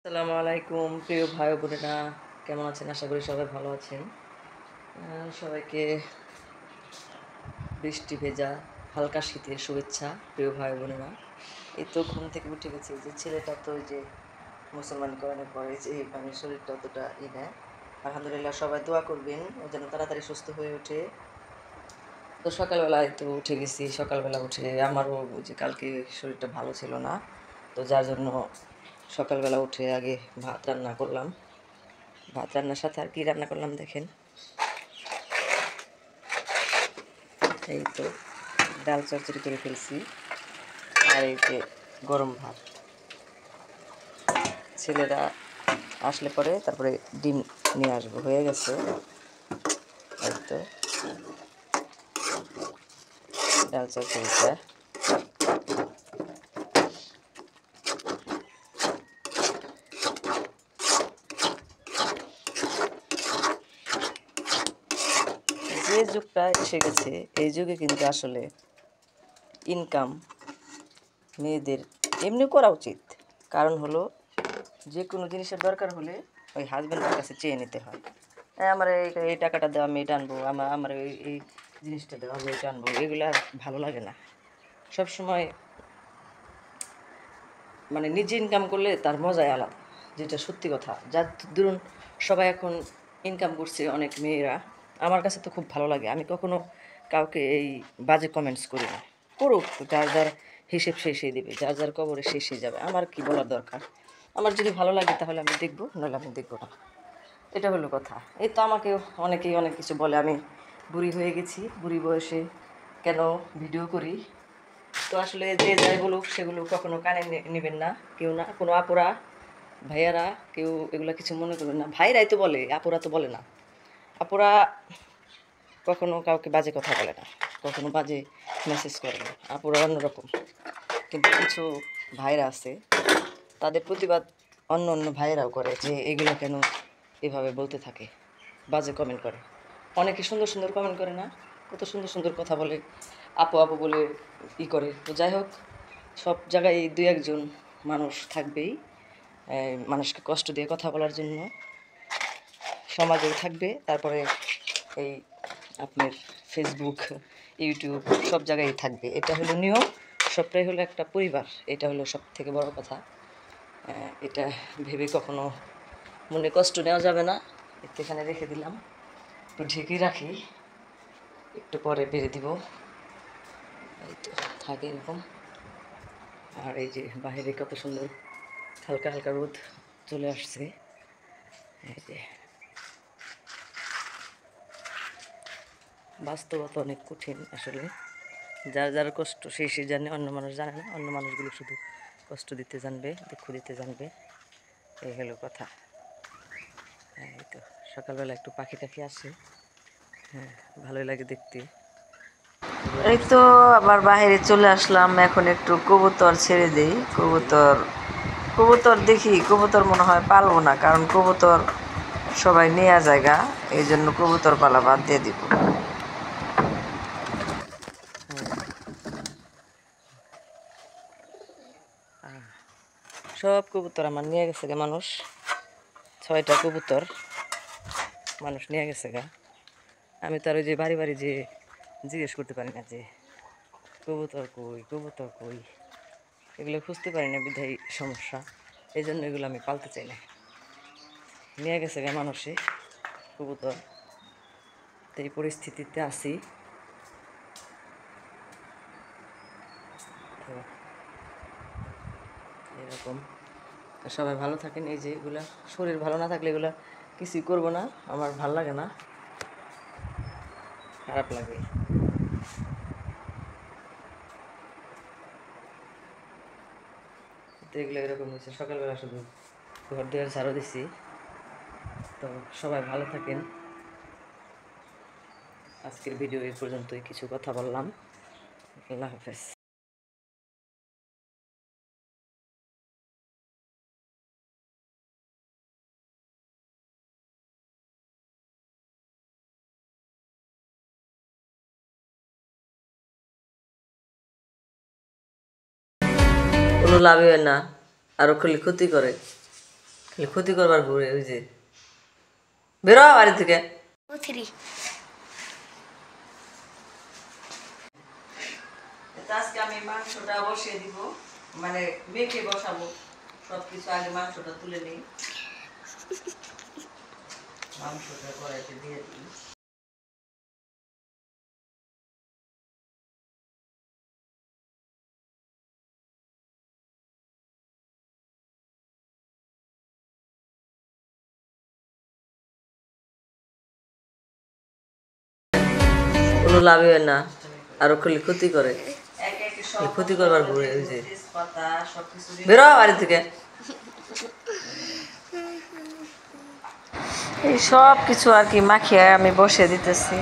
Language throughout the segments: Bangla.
আসসালামু আলাইকুম প্রিয় ভাই বোনেরা, কেমন আছেন? আশা করি সবাই ভালো আছেন। সবাইকে বৃষ্টি ভেজা হালকা শীতের শুভেচ্ছা প্রিয় ভাই বোনেরা। এই তো ঘুম থেকে উঠে গেছি। যে ছেলেটা তো ওই যে মুসলমান করানোর পরে যে মানে শরীরটা অতটা নেয়। আলহামদুলিল্লাহ, সবাই দোয়া করবেন ও যেন তাড়াতাড়ি সুস্থ হয়ে ওঠে। তো সকালবেলায় তো উঠে গেছি। সকালবেলা উঠে আমারও ওই যে কালকে শরীরটা ভালো ছিল না, তো যার জন্য সকালবেলা উঠে আগে ভাত রান্না করলাম। ভাত রান্নার সাথে আর কি রান্না করলাম দেখেন, এই তো ডাল চচ্চড়ি করে ফেলছি। আর এই যে গরম ভাত। ছেলেরা আসলে পরে তারপরে ডিম নিয়ে আসবো, হয়ে গেছে। এই তো ডাল চচ্চড়িটা। যে যুগটা এসে গেছে, এই যুগে কিন্তু আসলে ইনকাম মেয়েদের এমনি করা উচিত। কারণ হলো, যে কোনো জিনিসের দরকার হলে ওই হাজব্যান্ডের কাছে চেয়ে নিতে হয়। আমার এই টাকাটা দেওয়া, আমি এটা আনবো, আমার এই জিনিসটা দেওয়া, আমি এটা আনবো। এগুলো আর ভালো লাগে না। সবসময় মানে নিজে ইনকাম করলে তার মজাই আলাদা, যেটা সত্যি কথা। যার ধরুন সবাই এখন ইনকাম করছে, অনেক মেয়েরা, আমার কাছে তো খুব ভালো লাগে। আমি কখনো কাউকে এই বাজে কমেন্টস করি না। করুক, যার যার হিসেব শেষেই দেবে, যার যার কবরে শেষে যাবে, আমার কি বলার দরকার। আমার যদি ভালো লাগে তাহলে আমি দেখবো, নাহলে আমি দেখবো না। এটা হলো কথা। এই তো আমাকে অনেকেই অনেক কিছু বলে, আমি বুড়ি হয়ে গেছি, বুড়ি বয়সে কেন ভিডিও করি। তো আসলে যে যাই বলুক সেগুলো কখনো কানে নেবেন না, কেউ না। কোনো আপুরা ভাইয়ারা কেউ এগুলো কিছু মনে করবেন না। ভাইরাই তো বলে, আপুরা তো বলে না। আপুরা কখনো কাউকে বাজে কথা বলে না, কখনো বাজে মেসেজ করে না। আপুরা অন্যরকম। কিন্তু কিছু ভাইরা আছে, তাদের প্রতিবাদ অন্য অন্য ভাইয়েরাও করে, যে এগুলো কেন এভাবে বলতে থাকে, বাজে কমেন্ট করে। অনেকে সুন্দর সুন্দর কমেন্ট করে না, কত সুন্দর সুন্দর কথা বলে, আপু আপু বলে করে। তো যাই হোক, সব জায়গায় দুই একজন মানুষ থাকবেই মানুষকে কষ্ট দিয়ে কথা বলার জন্য। সমাজেও থাকবে, তারপরে এই আপনার ফেসবুক, ইউটিউব, সব জায়গায় থাকবে। এটা হলো নিয়ম। সবটাই হলো একটা পরিবার, এটা হলো সব থেকে বড় কথা। এটা ভেবে কখনো মনে কষ্ট নেওয়া যাবে না। একটু এখানে রেখে দিলাম, একটু ঢেকে রাখি, একটু পরে বেড়ে দিব। এই তো থাকে এরকম। আর এই যে বাইরে কত সুন্দর হালকা হালকা রোদ চলে আসছে। এই যে বাস্তবতা অনেক কঠিন আসলে। যার যার কষ্ট সে জানে, অন্য মানুষ জানে না। অন্য মানুষগুলো শুধু কষ্ট দিতে জানবে, দুঃখ দিতে জানবে। এই হলো কথা। এই তো সকালবেলা একটু পাখি টাখি আসে, হ্যাঁ, ভালোই লাগে দেখতে। এই তো আবার বাইরে চলে আসলাম। এখন একটু কবুতর ছেড়ে দিই। কবুতর দেখি, কবুতর মনে হয় পালবো না, কারণ কবুতর সবাই নেওয়া জায়গা, এই জন্য কবুতর পালা বাদ দিয়ে দিব। সব কবুতর আমার নিয়ে গেছে গা মানুষ। 6টা কবুতর মানুষ নিয়ে গেছে গা। আমি তো আর ওই যে বাড়ি বাড়ি যে জিজ্ঞেস করতে পারি না যে কবুতর কই, কবুতর কই, এগুলো খুঁজতে পারি না, বিধায় সমস্যা। এই জন্য এগুলো আমি পালতে চাই না। নিয়ে গেছে গা মানুষে কবুতর, তো এই পরিস্থিতিতে আছি। তো এরকম। সবাই ভালো থাকেন। এই যে এগুলা শরীর ভালো না থাকলে এগুলা কিছুই করবো না, আমার ভাল লাগে না, খারাপ লাগে। তো এগুলো এরকম হয়েছে। সকালবেলা শুধু ঘর দুয়ার ঝাড়ু দিছি। তো সবাই ভালো থাকেন। আজকের ভিডিও এই পর্যন্তই, কিছু কথা বললাম। আল্লাহ হাফেজ। কোনো লাভই হয় না, আরো খালি ক্ষতি করে। ক্ষতি করবার ঘুরে ওই যে বেরো বাড়ি থেকে। আজকে আমি মাংসটা বসিয়ে দিব, মানে মেখে বসাবো সবকিছু। আগে মাংসটা তুলে নিই, মাংসটা কড়াইতে দিয়ে দিই। কোনো লাভ হয় না, আরো খালি ক্ষতি করে, ক্ষতি করবার ঘুরে ওই যে বেরো বাড়ি থেকে। এই সব কিছু আর কি মাখিয়ে আমি বসিয়ে দিতেছি।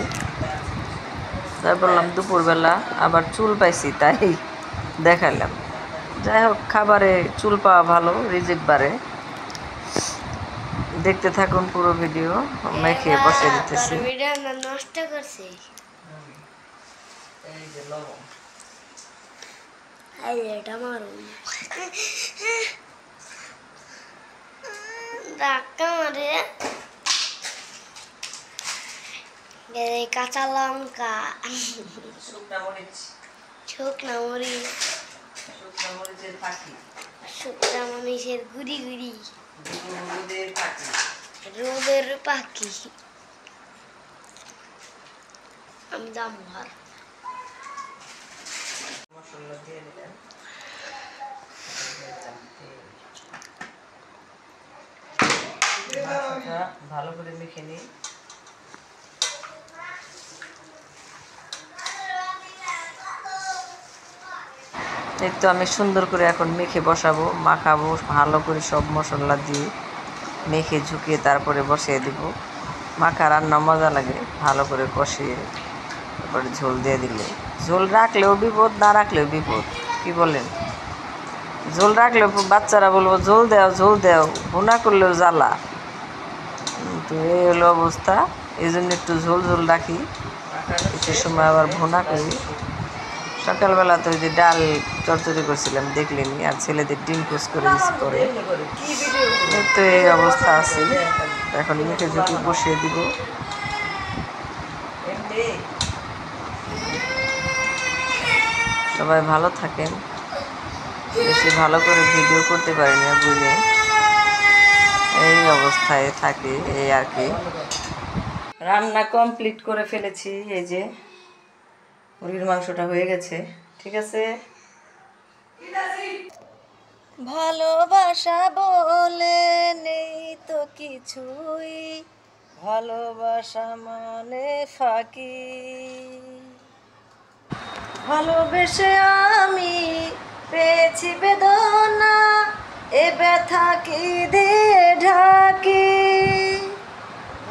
তাই বললাম দুপুরবেলা আবার চুল পাইছি তাই দেখালাম। যাই হোক, খাবারে চুল পাওয়া ভালো, রিজিক বাড়ে। দেখতে থাকুন পুরো ভিডিও। মেখে বসিয়ে দিতেছি। নষ্ট করছে এই যে লবণ, এটা মারুন ধাক্কা মারে। কাঁচা লঙ্কা, শুকনা মরিচ, শুকনা মরিচ, শুকনা মরিচের ফাঁকি, শুকনা মরিচের গুড়ি গুড়ি, হলুদের ফাঁকি, রোদের পাখি। আমি দাম ঘর মশলা দিয়ে দিলেন। মাংসটা ভালো করে মেখে নিই। এই তো আমি সুন্দর করে এখন মেখে বসাবো, মাখাবো ভালো করে সব মশলা দিয়ে মেখে ঝুঁকিয়ে তারপরে বসিয়ে দিব। মাখা রান্না মজা লাগে, ভালো করে কষিয়ে তারপরে ঝোল দিয়ে দিলে। ঝোল রাখলেও বিপদ, না রাখলেও বিপদ, কি বলেন? ঝোল রাখলেও বাচ্চারা বলবো ঝোল দেও ঝোল দেও, ভুনা করলেও জ্বালা। তো এই হলো অবস্থা, এই জন্য একটু ঝোল ঝোল রাখি, কিছু সময় আবার ভুনা করি। সকালবেলা তো ওই যে ডাল চচ্চড়ি করছিলাম দেখলেনি, আর ছেলেদের ডিম পোস করে করে তো এই অবস্থা আছে। এখন মেখে ঝুঁকি বসিয়ে দিব। সবাই ভালো থাকেন। বেশি ভালো করে ভিডিও করতে পারি না বুঝে, এই অবস্থায় থাকি এই আর কি। রান্না কমপ্লিট করে ফেলেছি, এই যে মুরগির মাংসটা হয়ে গেছে। ঠিক আছে, ভালোবাসা বলে নেই তো কিছুই, ভালোবাসা মানে ফাঁকি। ভালোবেসে আমি পেয়েছি বেদনা, এ ব্যথা কি দিয়ে ঢাকি।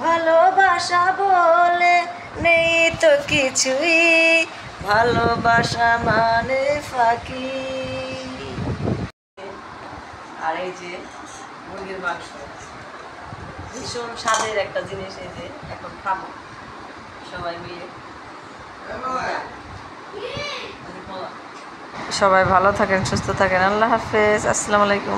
ভালোবাসা বলে নেই তো কিছুই, ভালোবাসা মানে ফাঁকি। আর এই যে মুরগির মাংস, ভীষণ স্বাদের একটা জিনিস। এই যে এখন খাবো সবাই মিলে। সবাই ভালো থাকেন, সুস্থ থাকেন। আল্লাহ হাফেজ, আসসালামু আলাইকুম।